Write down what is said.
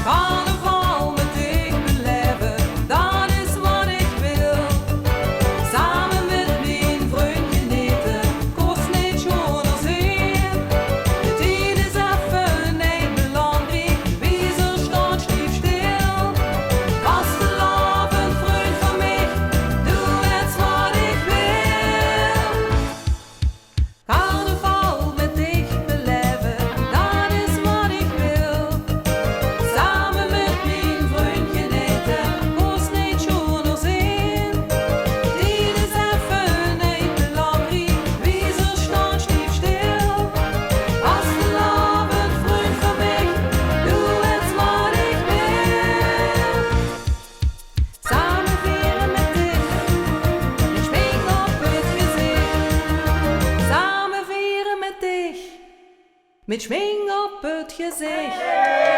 Carnaval met dich beleven, dat is wat ik wil. Samen met mijn vriendje eten, kost niet schoner zien. De tijd is even niet belangrijk, wie zo staat stief stil. Vastelavond, vriend van mij, doe het wat ik wil. Carnaval met dich beleven, dat is wat ik wil. Samen met mijn vriendje eten, kost niet schoner zien. Dit is even niet belangrijk, wie zo staat stief stil. Vastelavond, vriend van mij, doe het wat ik wil. Samen vieren met dich, met schmink op het gezicht. Samen vieren met dich, met schmink op het gezicht.